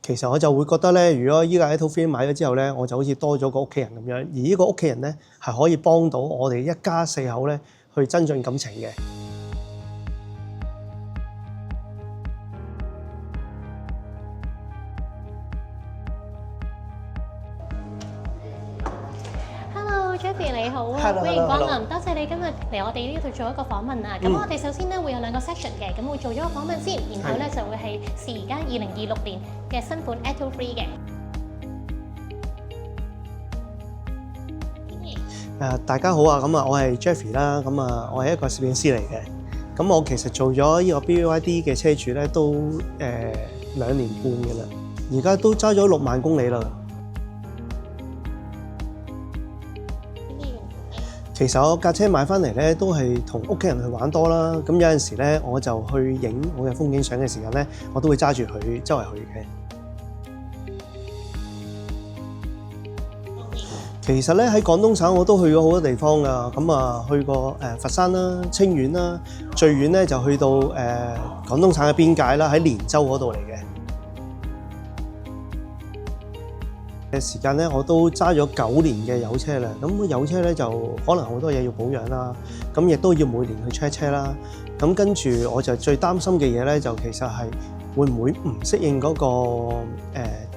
其實我就會覺得咧，如果依架 Atto3 買咗之後咧，我就好似多咗個屋企人咁樣，而呢個屋企人咧係可以幫到我哋一家四口咧去增進感情嘅。Jeffy 你好啊，歡迎光臨，多謝你今日嚟我哋呢度做一個訪問啊。咁我哋首先咧會有2個 section 嘅，咁會做咗個訪問先，然後咧就會係而家2026年嘅新款 Atto3 嘅。大家好啊，咁啊我係 Jeffy 啦，咁啊我係一個攝影師嚟嘅。咁我其實做咗呢個 BYD 嘅車主咧都2年半嘅啦，而家都揸咗6萬公里啦。其實我架車買翻嚟咧，都係同屋企人去玩多啦。咁有陣時咧，我就去影我嘅風景相嘅時間咧，我都會揸住佢周圍去嘅。其實咧喺廣東省我都去過好多地方㗎。咁啊去過佛山啦、清遠啦，最遠咧就去到廣東省嘅邊界啦，喺連州嗰度嚟嘅。嘅時間咧，我都揸咗9年嘅油車啦。咁油車咧就可能好多嘢要保養啦，咁亦都要每年去 check 車啦。咁跟住我就最擔心嘅嘢咧，就其實係會唔會唔適應嗰個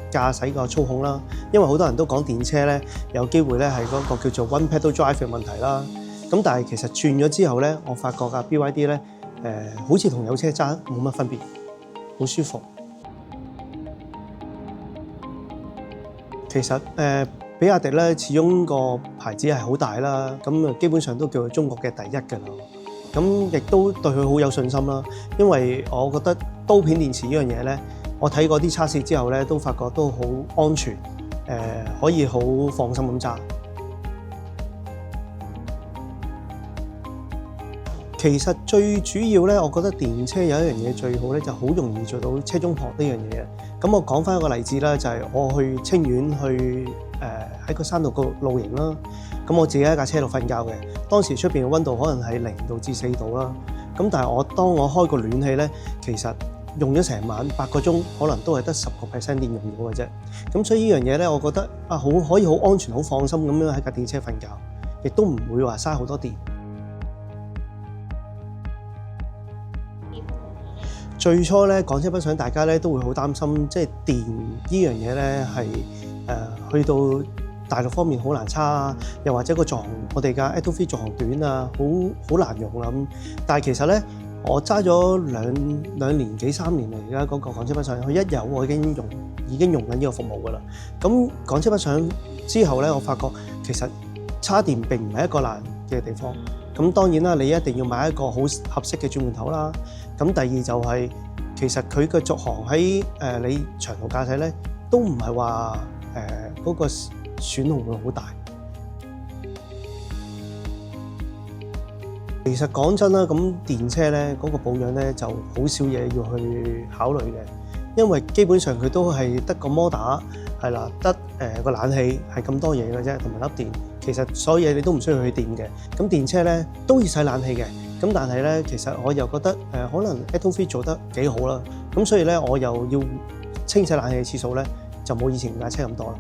駕駛個操控啦。因為好多人都講電車咧有機會咧係嗰個叫做 one pedal drive 嘅問題啦。咁但係其實轉咗之後咧，我發覺架 BYD 咧好似同油車揸冇乜分別，好舒服。其實比亞迪咧，始終個牌子係好大啦，咁基本上都叫做中國嘅第一㗎啦。咁亦都對佢好有信心啦，因為我覺得刀片電池呢樣嘢咧，我睇過啲測試之後咧，都發覺都好安全，可以好放心咁揸。其實最主要咧，我覺得電車有一樣嘢最好咧，就好容易做到車中泊呢樣嘢嘅。咁我講翻一個例子啦，就係我去清遠去喺個山度個露營啦。咁我自己喺架車度瞓覺嘅，當時出邊嘅溫度可能係0度至4度啦。咁但係當我開個暖氣咧，其實用咗成晚8個鐘，可能都係得10% 電用到嘅啫。咁所以呢樣嘢咧，我覺得好可以好安全、好放心咁樣喺架電車瞓覺，亦都唔會話嘥好多電。最初咧港車北上，大家咧都會好擔心，即係電呢樣嘢咧係去到大陸方面好難叉啊，又或者個續航我哋嘅 Atto3 續航短啊，好難用啦咁。但係其實咧，我揸咗兩年幾3年嚟，而家嗰個港車北上，佢一有我已經用緊呢個服務㗎啦。咁港車北上之後咧，我發覺其實叉電並唔係一個難嘅地方。咁當然啦，你一定要買一個好合適嘅轉換頭啦。咁第二就係其實佢嘅續航喺你長途駕駛咧，都唔係話嗰個損耗會好大。其實講真啦，咁電車咧嗰個保養咧就好少嘢要去考慮嘅，因為基本上佢都係得個摩打係啦，得個冷氣係咁多嘢嘅啫，同埋粒電。其實所有嘢你都唔需要去電嘅。咁電車咧都要使冷氣嘅。咁但係咧，其實我又覺得可能 Atto3 做得幾好啦。咁所以咧，我又要清洗冷氣嘅次數咧，就冇以前架車咁多啦。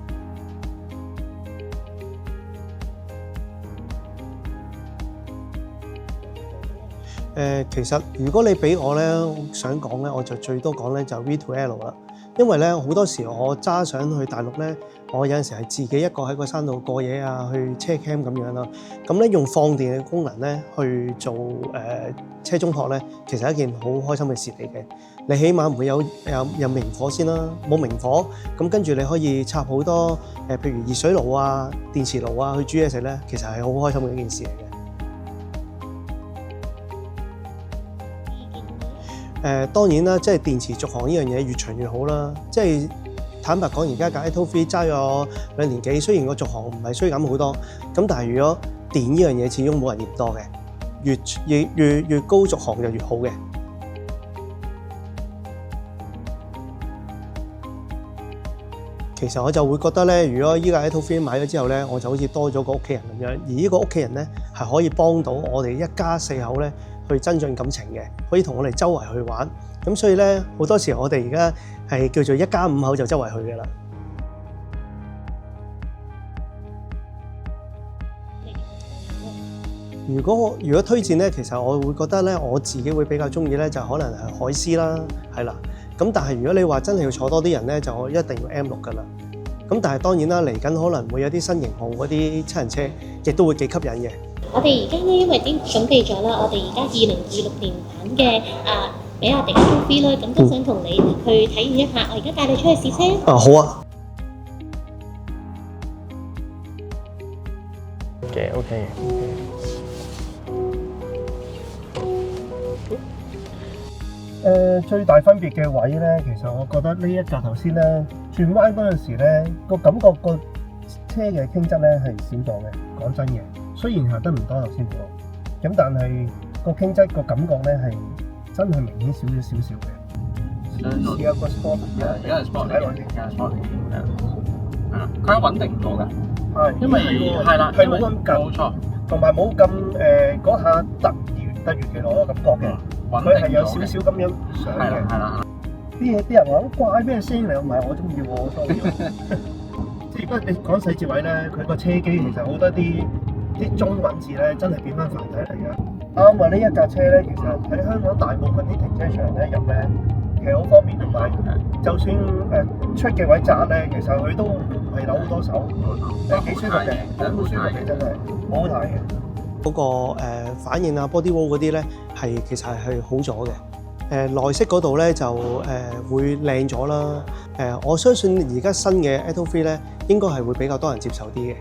其實如果你俾我咧，想講咧，我就最多講咧就 V2L 啦。因為咧好多時我揸上去大陸咧，我有陣時係自己一個喺個山度過夜啊，去車 cam 咁樣啦。咁咧用放電嘅功能咧去做車中泊咧，其實係一件好開心嘅事嚟嘅。你起碼唔會有明火先啦，冇明火咁跟住你可以插好多譬如熱水爐啊、電磁爐啊去煮嘢食咧，其實係好開心嘅一件事嚟嘅。當然啦，即係電池續航呢樣嘢越長越好啦。即係坦白講，而家架 Atto3 揸咗2年幾，雖然個續航唔係衰減好多，咁但係如果電呢樣嘢始終冇人嫌多嘅，越高續航就越好嘅。其實我就會覺得咧，如果依架 Atto3 買咗之後咧，我就好似多咗個屋企人咁樣，而呢個屋企人咧係可以幫到我哋一家四口咧去增進感情嘅，可以同我哋周圍去玩，咁所以咧好多時我哋而家係叫做一家5口就周圍去嘅啦。如果推薦咧，其實我會覺得咧，我自己會比較中意咧，就可能係海獅啦，係啦。咁但係如果你話真係要坐多啲人咧，就我一定要 M6噶啦。咁但係當然啦，嚟緊可能會有啲新型號嗰啲七人車，亦都會幾吸引嘅。我哋而家咧，因為已經準備咗啦，我哋而家2026年版嘅比亞迪 SUV 啦，咁都想同你去體驗一下。我而家帶你出去試車。好啊。OK。最大分別嘅位咧，其實我覺得呢一架頭先咧轉彎嗰陣時咧，個感覺個車嘅傾側咧係少咗嘅。講真嘅，雖然行得唔多頭先講，咁但係個傾側個感覺咧係真係明顯少少嘅。試下個 sport， 而家係 sport 嚟嘅，係啦，佢係穩定唔到嘅，係因為係啦，係冇咁緊，冇錯，同埋冇咁嗰下突如其來嗰個感覺嘅。佢係有少少咁樣上嘅，係啦。啲人話好怪咩聲嚟，唔係我中意喎，所以即係如果你講細節位咧，佢個車機其實好多啲中文字咧，真係變翻繁體嚟嘅。啱啊！呢一架車咧，其實喺香港大部分啲停車場咧入咧，其實好方便同埋，就算出嘅位窄咧，其實佢都唔係扭好多手，幾舒服嘅，好舒服嘅真係，好好睇嘅。嗰個反應啊 body roll 嗰啲咧其實係好咗嘅。內飾嗰度咧就會靚咗啦。我相信而家新嘅 Atto 3咧應該係會比較多人接受啲嘅。